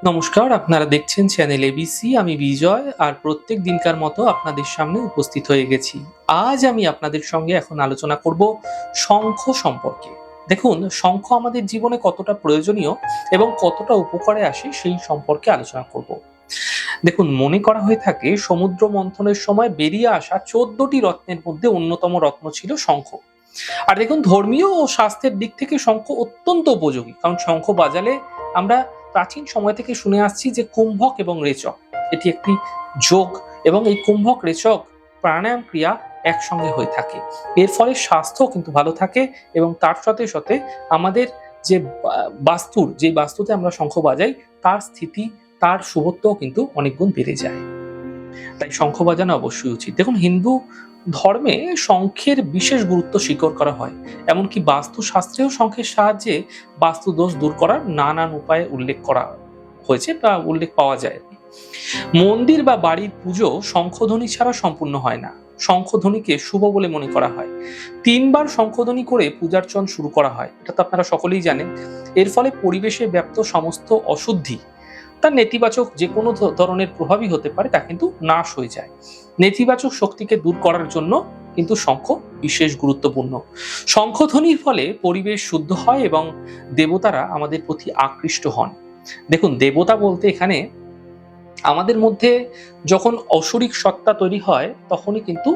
নমস্কার, আপনারা দেখছেন চ্যানেল এবিসি। আমি বিজয়, আর প্রত্যেক দিনকার মতো আপনাদের সামনে উপস্থিত হয়ে গেছি। আজ আমি আপনাদের সঙ্গে এখন আলোচনা করব শঙ্খ সম্পর্কে। দেখুন, শঙ্খ আমাদের জীবনে কতটা প্রয়োজনীয় এবং কতটা উপকারে আসে সেই সম্পর্কে আলোচনা করব। দেখুন, মনে করা হয়ে থাকে সমুদ্র মন্থনের সময় বেরিয়ে আসা 14টি রত্নের মধ্যে অন্যতম রত্ন ছিল শঙ্খ। আর দেখুন, ধর্মীয় ও স্বাস্থ্যের দিক থেকে শঙ্খ অত্যন্ত উপযোগী, কারণ শঙ্খ বাজালে আমরা প্রাচীন সময় থেকে শুনে আসছি যে কুম্ভক এবং রেচক এটি একটি যোগ, এবং এই কুম্ভক রেচক প্রাণায়াম ক্রিয়া একসঙ্গে হয়ে থাকে। এর ফলে স্বাস্থ্য কিন্তু ভালো থাকে, এবং তার সাথে সাথে আমাদের যে যে বাস্তুতে আমরা শঙ্খ বাজাই তার স্থিতি, তার শুভত্বও কিন্তু অনেক গুণ বেড়ে যায়। তাই শঙ্খ বাজানো অবশ্যই উচিত। দেখুন, হিন্দু ধর্মে শঙ্খের বিশেষ গুরুত্ব স্বীকার করা হয়। এমনকি বাস্তুশাস্ত্রেও শঙ্খের সাহায্যে বাস্তু দোষ দূর করার নানান উপায়ে উল্লেখ করা হয়েছে বা উল্লেখ পাওয়া যায় আর কি। মন্দির বা বাড়ির পুজো শঙ্খধ্বনি ছাড়া সম্পূর্ণ হয় না। শঙ্খধ্বনিকে শুভ বলে মনে করা হয়। 3 বার শঙ্খধ্বনি করে পূজার্চন শুরু করা হয়, এটা তো আপনারা সকলেই জানেন। এর ফলে পরিবেশে ব্যাপ্ত সমস্ত অশুদ্ধি, তার নেতিবাচক যে কোনো ধরনের প্রভাবই হতে পারে, তা কিন্তু নাশ হয়ে যায়। নেতিবাচক শক্তিকে দূর করার জন্য কিন্তু শঙ্খ বিশেষ গুরুত্বপূর্ণ। শঙ্খধ্বনির ফলে পরিবেশ শুদ্ধ হয় এবং দেবতারা আমাদের প্রতি আকৃষ্ট হন। দেখুন, দেবতা বলতে এখানে আমাদের মধ্যে যখন অসুরিক সত্তা তৈরি হয়, তখনই কিন্তু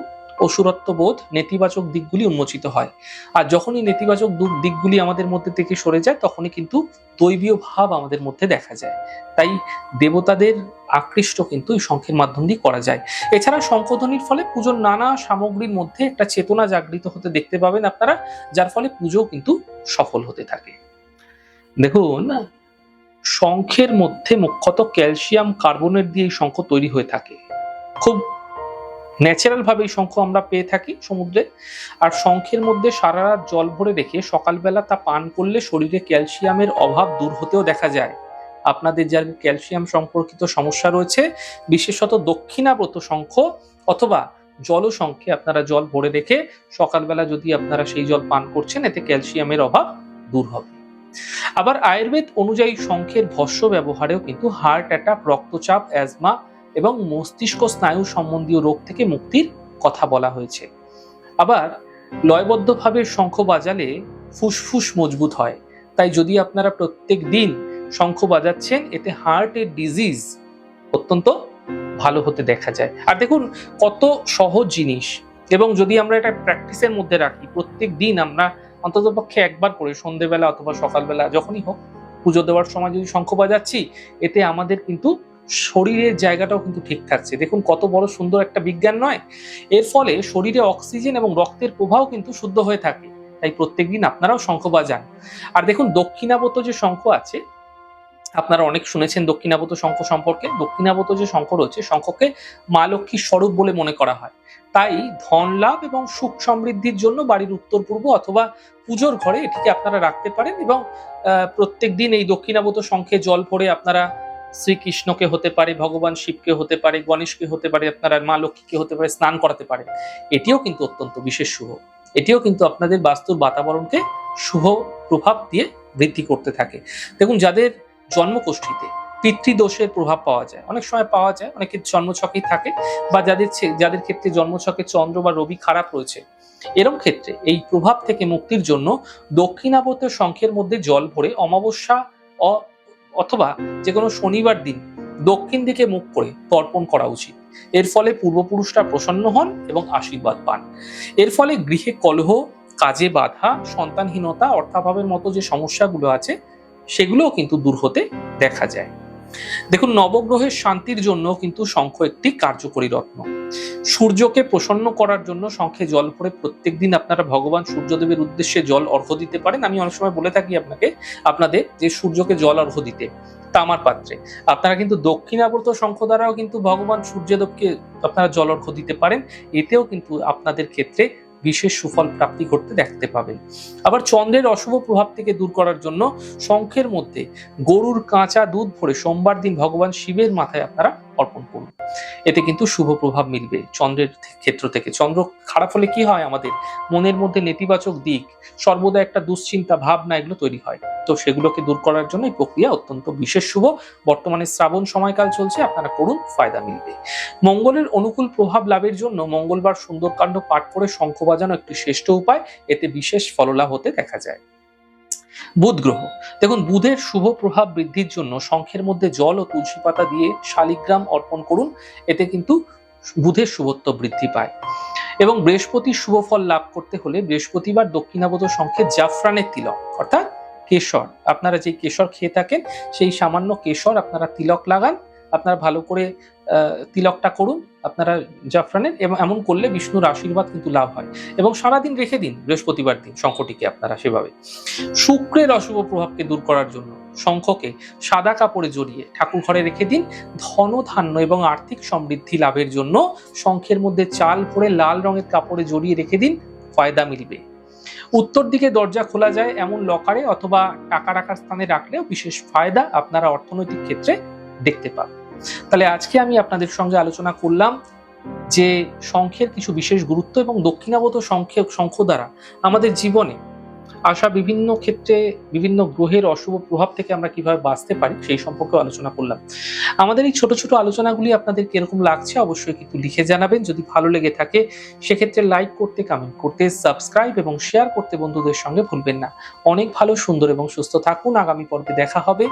অসুরত্ব বোধ, নেতিবাচক দিকগুলি উন্মোচিত হয়। আর যখনই নেতিবাচক দিকগুলি আমাদের মধ্যে থেকে সরে যায়, তখনই কিন্তু দৈবীয় ভাব আমাদের মধ্যে দেখা যায়। তাই দেবতাদের আকৃষ্ট কিন্তু এই শঙ্খের মাধ্যম দিয়ে করা যায়। এছাড়া শঙ্খধ্বনির ফলে পুজোর নানা সামগ্রীর মধ্যে একটা চেতনা জাগৃত হতে দেখতে পাবেন আপনারা, যার ফলে পুজো কিন্তু সফল হতে থাকে। দেখুন, শঙ্খের মধ্যে মুখ্যত ক্যালসিয়াম কার্বনেট দিয়ে এই শঙ্খ তৈরি হয়ে থাকে। খুব ন্যাচারাল ভাবে এই শঙ্খ আমরা পেয়ে থাকি সমুদ্রে। আর শঙ্খের মধ্যে সারা রাত জল ভরে রেখে সকালবেলা তা পান করলে শরীরে ক্যালসিয়ামের অভাব দূর হতেও দেখা যায়। আপনাদের যার ক্যালসিয়াম সম্পর্কিত সমস্যা রয়েছে, বিশেষত দক্ষিণাব্রত শঙ্খ অথবা জলশঙ্খে আপনারা জল ভরে রেখে সকালবেলা যদি আপনারা সেই জল পান করছেন, এতে ক্যালসিয়ামের অভাব দূর হবে। আবার আয়ুর্বেদ অনুযায়ী শঙ্খের ভস্য ব্যবহারেও কিন্তু হার্ট অ্যাটাক, রক্তচাপ, অ্যাজমা এবং মস্তিষ্ক স্নায়ু সম্বন্ধীয় রোগ থেকে মুক্তির কথা বলা হয়েছে। আবার লয়বদ্ধভাবে শঙ্খ বাজালে ফুসফুস মজবুত হয়। তাই যদি আপনারা প্রত্যেক দিন শঙ্খ বাজাচ্ছেন, এতে হার্টের ডিজিজ অত্যন্ত ভালো হতে দেখা যায়। আর দেখুন, কত সহজ জিনিস, এবং যদি আমরা এটা প্র্যাকটিসের মধ্যে রাখি, প্রত্যেক দিন আমরা অন্ততপক্ষে একবার করে সন্ধ্যেবেলা অথবা সকালবেলা যখনই হোক পুজো দেওয়ার সময় যদি শঙ্খ বাজাচ্ছি, এতে আমাদের কিন্তু শরীরের জায়গাটাও কিন্তু ঠিক থাকছে। দেখুন, কত বড় সুন্দর একটা বিজ্ঞান নয়? এর ফলে শরীরে অক্সিজেন এবং রক্তের প্রবাহ কিন্তু শুদ্ধ হয়ে থাকে। তাই প্রত্যেকদিন আপনারাও শঙ্খ বাজান। আর দেখুন, দক্ষিণাবত যে শঙ্খ আছে, আপনারা অনেক শুনেছেন দক্ষিণাবত শঙ্খ সম্পর্কে। দক্ষিণাবত যে শঙ্খ রয়েছে, শঙ্খকে মা লক্ষ্মীর স্বরূপ বলে মনে করা হয়। তাই ধন লাভ এবং সুখ সমৃদ্ধির জন্য বাড়ির উত্তর পূর্ব অথবা পুজোর ঘরে এটিকে আপনারা রাখতে পারেন, এবং প্রত্যেক দিন এই দক্ষিণাবত শঙ্খে জল ভরে আপনারা শ্রীকৃষ্ণকে হতে পারে, ভগবান শিবকে হতে পারে, গণেশকে হতে পারে, আপনারা মা লক্ষ্মীকে হতে পারে, স্নান করাতে পারেন। এটিও কিন্তু অত্যন্ত বিশেষ শুভ। এটিও কিন্তু আপনাদের বাস্তুর বাতাবরণকে শুভ প্রভাব দিয়ে বৃদ্ধি করতে থাকে। দেখুন, যাদের জন্মকুষ্ঠিতে পিতৃদোষের প্রভাব পাওয়া যায়, অনেক সময় পাওয়া যায়, অনেকের জন্মছকেই থাকে, বা যাদের ক্ষেত্রে জন্মছকে চন্দ্র বা রবি খারাপ রয়েছে, এরকম ক্ষেত্রে এই প্রভাব থেকে মুক্তির জন্য দক্ষিণাবর্ত শঙ্খের মধ্যে জল ভরে অমাবস্যা অথবা যে কোনো শনিবার দিন দক্ষিণ দিকে মুখ করে তর্পণ করা উচিত। এর ফলে পূর্বপুরুষরা প্রসন্ন হন এবং আশীর্বাদ পান। এর ফলে গৃহে কলহ, কাজে বাধা, সন্তানহীনতা, অর্থাভাবের মতো যে সমস্যাগুলো আছে, সেগুলোও কিন্তু দূর হতে দেখা যায়। দেখুন, নবগ্রহের শান্তির জন্য কিন্তু শঙ্খ একটি কার্যকরী রত্ন। সূর্যকে প্রসন্ন করার জন্য শঙ্খে জল ভরে প্রত্যেকদিন আপনারা ভগবান সূর্যদেবের উদ্দেশ্যে জল অর্ঘ্য দিতে পারেন। আমি অনেক সময় বলে থাকি আপনাদের যে সূর্যকে জল অর্ঘ্য দিতে তামার পাত্রে। আপনারা কিন্তু দক্ষিণাবর্ত শঙ্খ দ্বারাও কিন্তু ভগবান সূর্যদেবকে আপনারা জল অর্ঘ্য দিতে পারেন। এতেও কিন্তু আপনাদের ক্ষেত্রে বিশেষ সুফল প্রাপ্তি করতে দেখতে পাবেন। আবার চন্দ্রের অশুভ প্রভাব থেকে দূর করার জন্য শঙ্খের মধ্যে গরুর কাঁচা দুধ ভরে সোমবার দিন ভগবান শিবের মাথায় আপনারা অর্পণ করুন। এতে কিন্তু শুভ প্রভাব মিলবে চন্দ্রের ক্ষেত্র থেকে। চন্দ্র খারাপ হলে কি হয়, আমাদের মনের মধ্যে নেতিবাচক দিক, সর্বদা একটা দুশ্চিন্তা ভাবনা এগুলো তৈরি হয়। তো সেগুলোকে দূর করার জন্য এই প্রক্রিয়া অত্যন্ত বিশেষ শুভ। বর্তমানে শ্রাবণ সময়কাল চলছে, আপনারা করুন, ফায়দা মিলবে। মঙ্গলের অনুকূল প্রভাব লাভের জন্য মঙ্গলবার সুন্দরকাণ্ড পাঠ করে শঙ্খ বাজানো একটি শ্রেষ্ঠ উপায়। এতে বিশেষ ফললাভ হতে দেখা যায়। বুধ গ্রহ, দেখুন বুধের শুভ প্রভাব বৃদ্ধির জন্য শঙ্খের মধ্যে জল ও তুলসী পাতা দিয়ে শালিগ্রাম অর্পণ করুন। এতে কিন্তু বুধের শুভত্ব বৃদ্ধি পায়। এবং বৃহস্পতির শুভ ফল লাভ করতে হলে বৃহস্পতিবার দক্ষিণাবত শঙ্খে জাফরানের তিলক অর্থাৎ কেশর, আপনারা যে কেশর খেয়ে থাকেন সেই সামান্য কেশর আপনারা তিলক লাগান, আপনারা ভালো করে তিলকটা করুন আপনারা জাফরানের, এবং এমন করলে বিষ্ণুর আশীর্বাদ কিন্তু লাভ হয়। এবং সারাদিন রেখে দিন বৃহস্পতিবার দিন শঙ্খটিকে আপনারা সেভাবে। শুক্রের অশুভ প্রভাবকে দূর করার জন্য শঙ্খকে সাদা কাপড়ে জড়িয়ে ঠাকুর ঘরে রেখে দিন। ধন ধান্য এবং আর্থিক সমৃদ্ধি লাভের জন্য শঙ্খের মধ্যে চাল ভরে লাল রঙের কাপড়ে জড়িয়ে রেখে দিন, ফায়দা মিলবে। উত্তর দিকে দরজা খোলা যায় এমন লকারে অথবা টাকা রাখার স্থানে রাখলেও বিশেষ ফায়দা আপনারা অর্থনৈতিক ক্ষেত্রে দেখতে পাবেন। তাহলে আজকে আমি আপনাদের সঙ্গে আলোচনা করলাম যে শঙ্খের কিছু বিশেষ গুরুত্ব এবং দক্ষিণাবত শঙ্খ দ্বারা আমাদের জীবনে আসা বিভিন্ন ক্ষেত্রে বিভিন্ন গ্রহের অশুভ প্রভাব থেকে আমরা কিভাবে বাঁচতে পারি সেই সম্পর্কে আলোচনা করলাম। আমাদের এই ছোট ছোট আলোচনাগুলি আপনাদের কিরকম লাগছে অবশ্যই কিন্তু লিখে জানাবেন। যদি ভালো লেগে থাকে সেক্ষেত্রে লাইক করতে, কমেন্ট করতে, সাবস্ক্রাইব এবং শেয়ার করতে বন্ধুদের সঙ্গে ভুলবেন না। অনেক ভালো, সুন্দর এবং সুস্থ থাকুন। আগামী পর্বে দেখা হবে।